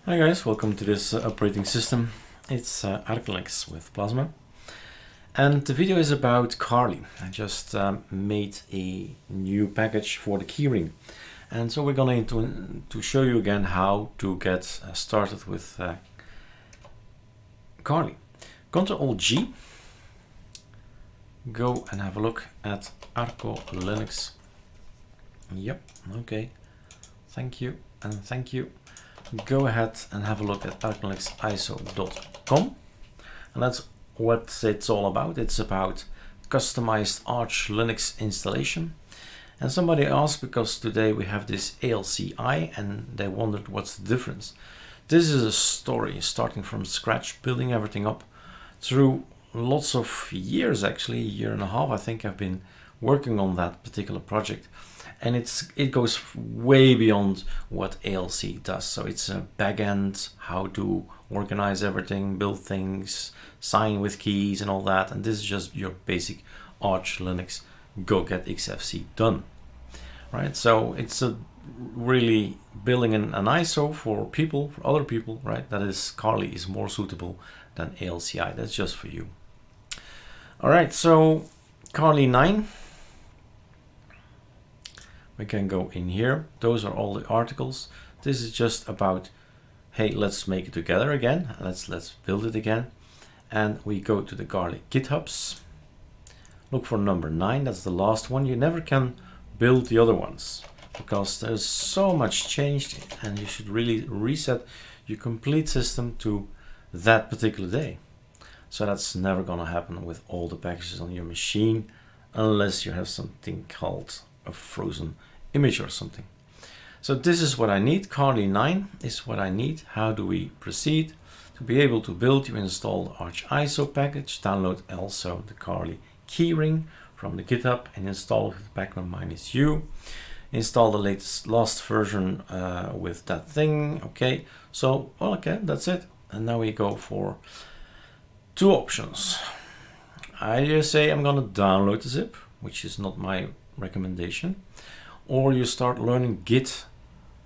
Hi guys, welcome to this operating system. It's ArcoLinux with Plasma. And the video is about Carli. I just made a new package for the keyring. And so we're going to show you again how to get started with Carli. Ctrl G. Go and have a look at ArcoLinux. Yep, okay. Thank you and thank you. Go ahead and have a look at ArcoLinuxISO.com, and that's what it's all about. It's about customized Arch Linux installation. And somebody asked, because today we have this ALCI, and they wondered what's the difference. This is a story starting from scratch, building everything up through lots of years, actually, a year and a half. I think I've been working on that particular project. And it goes way beyond what ALC does. So it's a backend, how to organize everything, build things, sign with keys and all that. And this is just your basic Arch Linux, go get XFC done. Right? So it's a really building an ISO for people, for other people, right? That is, Carli is more suitable than ALCI. That's just for you. All right, so Carli 9. We can go in here. Those are all the articles. This is just about, hey, let's make it together again. Let's build it again. And we go to the Carli GitHubs. Look for number 9. That's the last one. You never can build the other ones because there's so much changed, and you should really reset your complete system to that particular day. So that's never gonna happen with all the packages on your machine unless you have something called a frozen image or something. So this is what I need. Carli 9 is what I need. How do we proceed? To be able to build, you install the Arch ISO package, download also the Carli keyring from the GitHub and install it with -u. Install the last version with that thing. Okay, so well, okay, that's it. And now we go for two options. I just say I'm gonna download the zip, which is not my recommendation, or you start learning git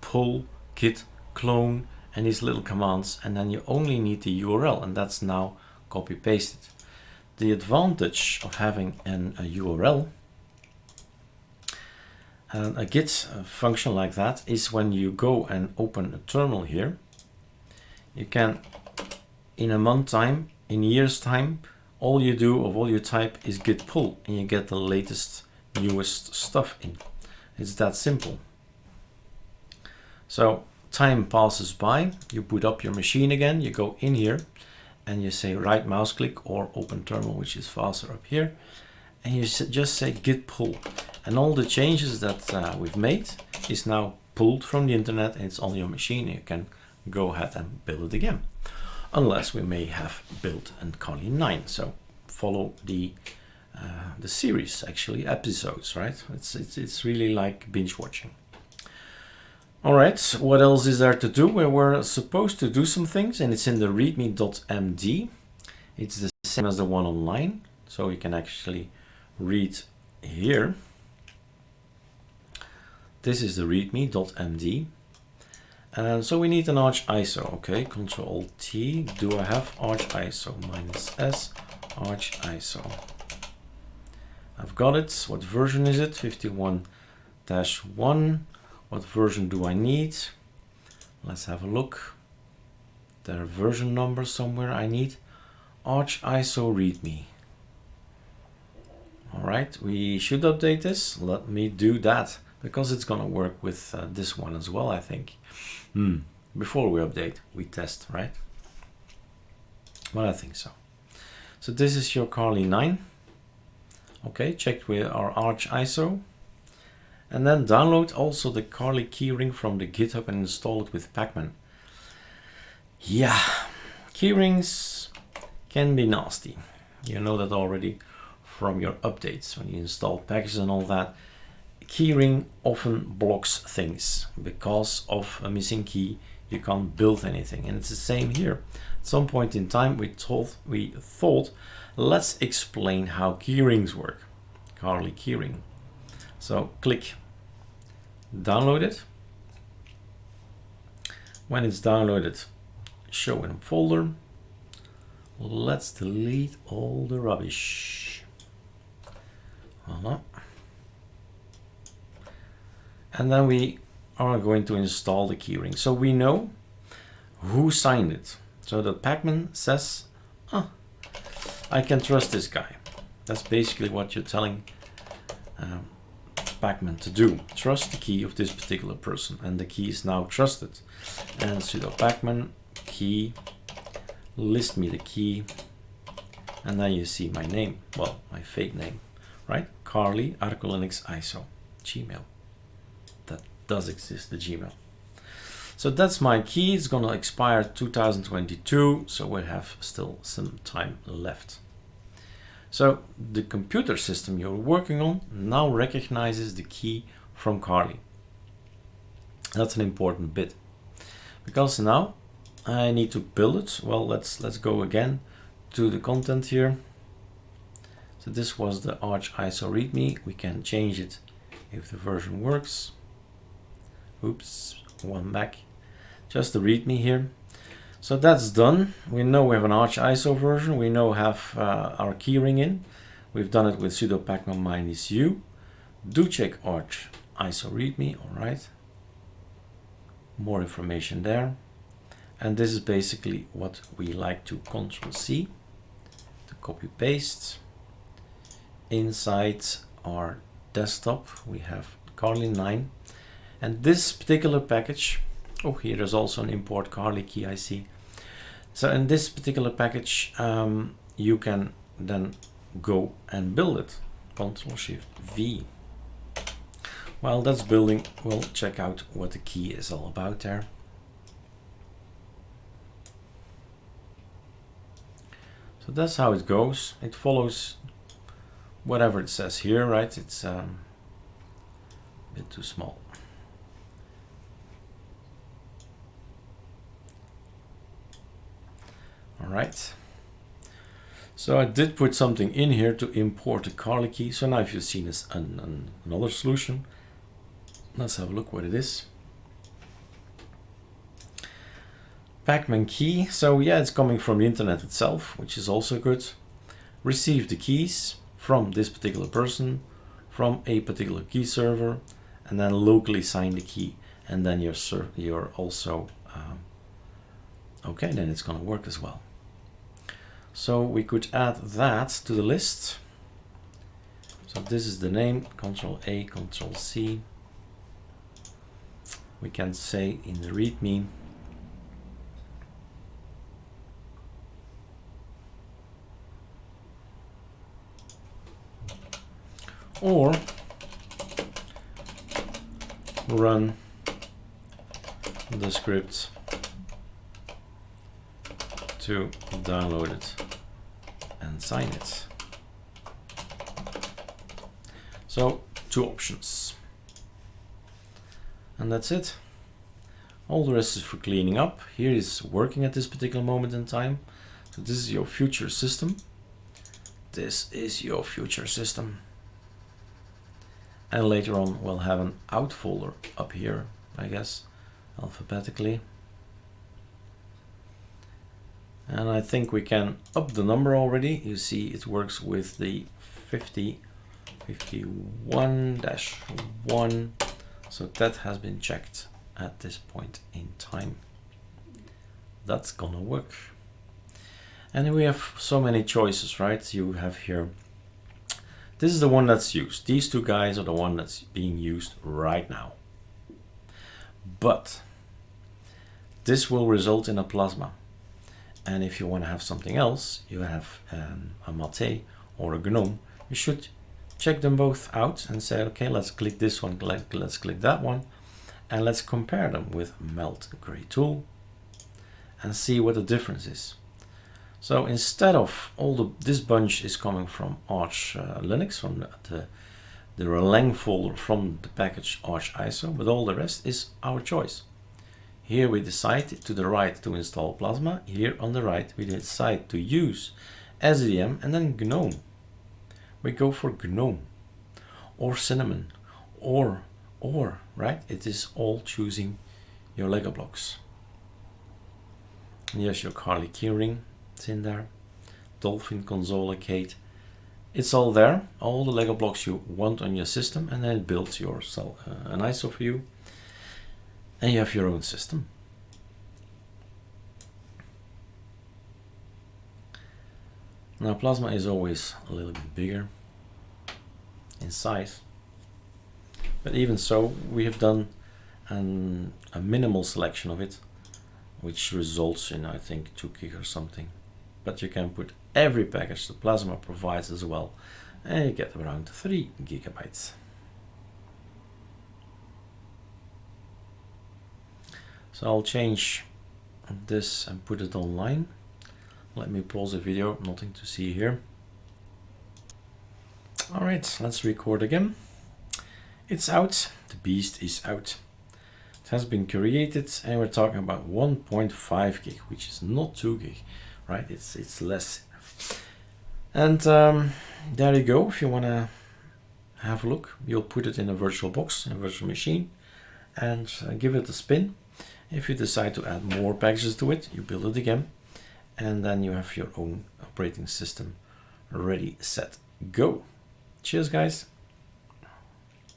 pull, git clone, and these little commands, and then you only need the URL, and that's now copy pasted. The advantage of having a URL and a git function like that is when you go and open a terminal here, you can, in a month time, in a year's time, all you do or all you type is git pull, and you get the latest, newest stuff in. It's that simple. So time passes by, you boot up your machine again, you go in here and you say right mouse click or open terminal, which is faster up here, and you just say git pull, and all the changes that we've made is now pulled from the internet and it's on your machine. You can go ahead and build it again, unless we may have built a Carli 9. So follow the series, actually episodes, right? It's really like binge watching. All right, what else is there to do? We're supposed to do some things, and it's in the readme.md. It's the same as the one online, so you can actually read here. This is the readme.md. And so we need an Arch ISO. Okay, Control T. Do I have Arch ISO? -s Arch ISO. I've got it. What version is it? 51-1. What version do I need? Let's have a look. There are version numbers somewhere. I need Arch ISO README. All right, we should update this. Let me do that, because it's gonna work with this one as well, I think. Before we update, we test, right? Well, I think so. So this is your Carli 9. Okay, checked with our Arch ISO. And then download also the Carli keyring from the GitHub and install it with Pacman. Yeah, keyrings can be nasty. You know that already from your updates. When you install packages and all that, keyring often blocks things. Because of a missing key, you can't build anything. And it's the same here. At some point in time, we thought, let's explain how keyrings work. Carli keyring. So click download it. When it's downloaded, show in folder. Let's delete all the rubbish. Voila. And then we are going to install the keyring. So we know who signed it. So the Pacman says, oh, I can trust this guy. That's basically what you're telling Pacman to do. Trust the key of this particular person, and the key is now trusted. And sudo pacman key, list me the key, and then you see my name, well, my fake name, right? Carli, ArcoLinux ISO, Gmail. That does exist, the Gmail. So that's my key. It's gonna expire 2022, so we have still some time left. So the computer system you're working on now recognizes the key from Carli. That's an important bit, because now I need to build it. Well, let's go again to the content here. So this was the Arch ISO README. We can change it if the version works. Oops, one back. Just the README here. So that's done. We know we have an Arch ISO version. We now have our keyring in. We've done it with sudo pacman -u. Do check Arch ISO README. All right. More information there. And this is basically what we like to Ctrl+C to copy paste. Inside our desktop, we have Carli 9. And this particular package, oh, here there's also an import Carli key, I see. So in this particular package, you can then go and build it. Ctrl+Shift+V. While that's building, we'll check out what the key is all about there. So that's how it goes. It follows whatever it says here, right? It's a bit too small. All right. So I did put something in here to import the Carli key. So now if you've seen this another solution, let's have a look what it is. Pacman key. So yeah, it's coming from the internet itself, which is also good. Receive the keys from this particular person, from a particular key server, and then locally sign the key, and then you're also okay. Then it's going to work as well. So we could add that to the list. So this is the name. Ctrl+A, Ctrl+C. We can say in the README. Or run the script to download it and sign it. So 2 options. And that's it. All the rest is for cleaning up. Here is working at this particular moment in time. So this is your future system. This is your future system. And later on, we'll have an out folder up here, I guess, alphabetically. And I think we can up the number already. You see it works with the 51-1. So that has been checked at this point in time. That's gonna work. And we have so many choices, right? You have here, this is the one that's used. These 2 guys are the one that's being used right now. But this will result in a plasma. And if you want to have something else, you have a mate or a gnome, you should check them both out and say, okay, let's click this one, let's click that one, and let's compare them with Melt Gray Tool and see what the difference is. So instead of this bunch is coming from Arch Linux, from the Releng folder from the package Arch ISO, but all the rest is our choice. Here we decide to the right to install Plasma. Here on the right we decide to use SDM and then GNOME. We go for GNOME or Cinnamon or right? It is all choosing your Lego blocks. Here's your Carli keyring, it's in there. Dolphin console arcade. It's all there, all the Lego blocks you want on your system, and then it builds yourself an ISO for you, and you have your own system. Now Plasma is always a little bit bigger in size, but even so we have done a minimal selection of it, which results in I think 2 gig or something. But you can put every package that Plasma provides as well, and you get around 3 gigabytes. So I'll change this and put it online. Let me pause the video, nothing to see here. Alright, let's record again. It's out, the beast is out. It has been created, and we're talking about 1.5 gig, which is not 2 gig, right? It's less. And there you go. If you want to have a look, you'll put it in a virtual box, in a virtual machine, and give it a spin. If you decide to add more packages to it, you build it again, and then you have your own operating system ready, set, go. Cheers, guys.